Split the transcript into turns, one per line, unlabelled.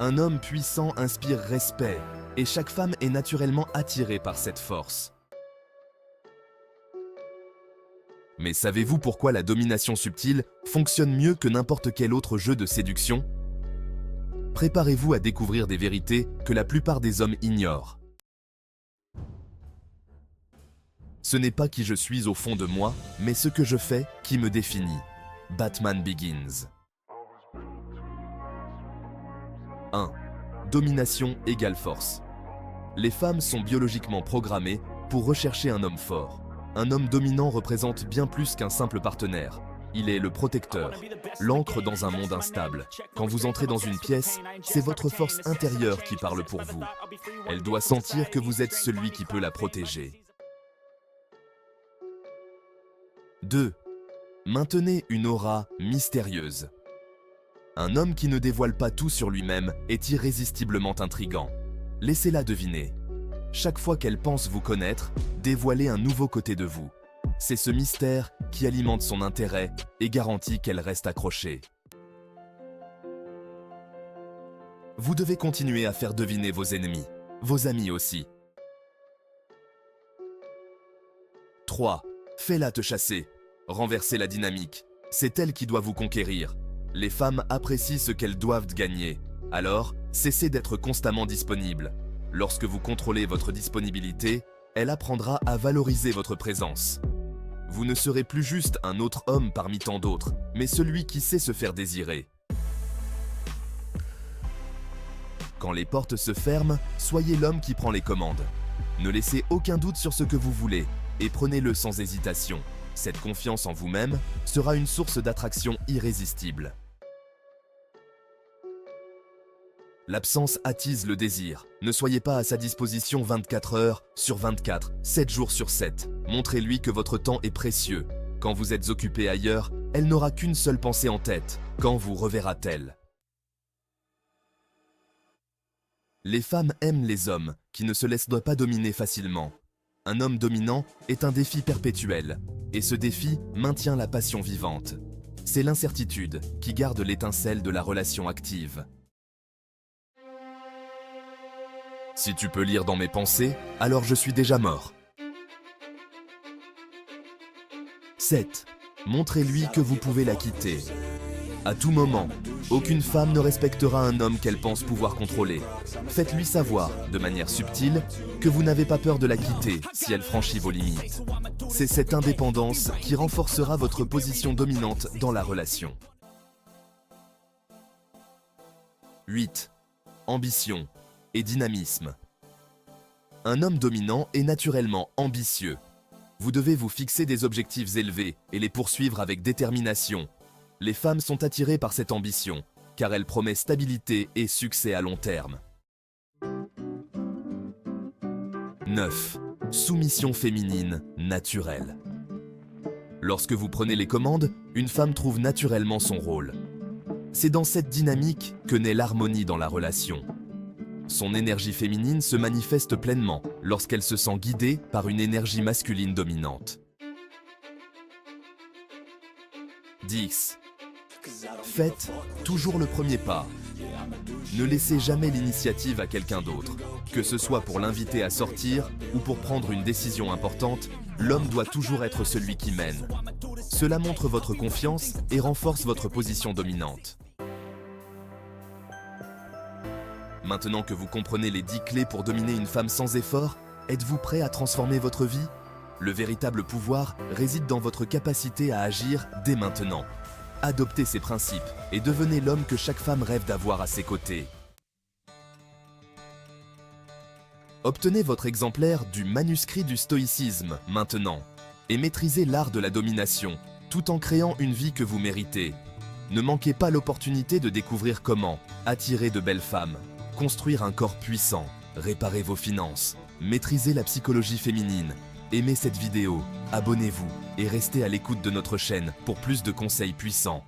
Un homme puissant inspire respect, et chaque femme est naturellement attirée par cette force. Mais savez-vous pourquoi la domination subtile fonctionne mieux que n'importe quel autre jeu de séduction? Préparez-vous à découvrir des vérités que la plupart des hommes ignorent. Ce n'est pas qui je suis au fond de moi, mais ce que je fais qui me définit. Batman Begins. 1. Domination égale force. Les femmes sont biologiquement programmées pour rechercher un homme fort. Un homme dominant représente bien plus qu'un simple partenaire. Il est le protecteur, l'ancre dans un monde instable. Quand vous entrez dans une pièce, c'est votre force intérieure qui parle pour vous. Elle doit sentir que vous êtes celui qui peut la protéger. 2. Maintenez une aura mystérieuse. Un homme qui ne dévoile pas tout sur lui-même est irrésistiblement intrigant. Laissez-la deviner. Chaque fois qu'elle pense vous connaître, dévoilez un nouveau côté de vous. C'est ce mystère qui alimente son intérêt et garantit qu'elle reste accrochée. Vous devez continuer à faire deviner vos ennemis, vos amis aussi. 3. Fais-la te chasser. Renversez la dynamique. C'est elle qui doit vous conquérir. Les femmes apprécient ce qu'elles doivent gagner. Alors, cessez d'être constamment disponible. Lorsque vous contrôlez votre disponibilité, elle apprendra à valoriser votre présence. Vous ne serez plus juste un autre homme parmi tant d'autres, mais celui qui sait se faire désirer. Quand les portes se ferment, soyez l'homme qui prend les commandes. Ne laissez aucun doute sur ce que vous voulez et prenez-le sans hésitation. Cette confiance en vous-même sera une source d'attraction irrésistible. L'absence attise le désir. Ne soyez pas à sa disposition 24 heures sur 24, 7 jours sur 7. Montrez-lui que votre temps est précieux. Quand vous êtes occupé ailleurs, elle n'aura qu'une seule pensée en tête. Quand vous reverra-t-elle? Les femmes aiment les hommes qui ne se laissent pas dominer facilement. Un homme dominant est un défi perpétuel, et ce défi maintient la passion vivante. C'est l'incertitude qui garde l'étincelle de la relation active. Si tu peux lire dans mes pensées, alors je suis déjà mort. 7. Montrez-lui que vous pouvez la quitter. À tout moment, aucune femme ne respectera un homme qu'elle pense pouvoir contrôler. Faites-lui savoir, de manière subtile, que vous n'avez pas peur de la quitter si elle franchit vos limites. C'est cette indépendance qui renforcera votre position dominante dans la relation. 8. Ambition et dynamisme. Un homme dominant est naturellement ambitieux. Vous devez vous fixer des objectifs élevés et les poursuivre avec détermination. Les femmes sont attirées par cette ambition, car elle promet stabilité et succès à long terme. 9. Soumission féminine naturelle. Lorsque vous prenez les commandes, une femme trouve naturellement son rôle. C'est dans cette dynamique que naît l'harmonie dans la relation. Son énergie féminine se manifeste pleinement lorsqu'elle se sent guidée par une énergie masculine dominante. 10. Faites toujours le premier pas. Ne laissez jamais l'initiative à quelqu'un d'autre. Que ce soit pour l'inviter à sortir ou pour prendre une décision importante, l'homme doit toujours être celui qui mène. Cela montre votre confiance et renforce votre position dominante. Maintenant que vous comprenez les 10 clés pour dominer une femme sans effort, êtes-vous prêt à transformer votre vie? Le véritable pouvoir réside dans votre capacité à agir dès maintenant. Adoptez ces principes et devenez l'homme que chaque femme rêve d'avoir à ses côtés. Obtenez votre exemplaire du manuscrit du stoïcisme maintenant et maîtrisez l'art de la domination tout en créant une vie que vous méritez. Ne manquez pas l'opportunité de découvrir comment attirer de belles femmes, construire un corps puissant, réparer vos finances, maîtriser la psychologie féminine. Aimez cette vidéo, abonnez-vous et restez à l'écoute de notre chaîne pour plus de conseils puissants.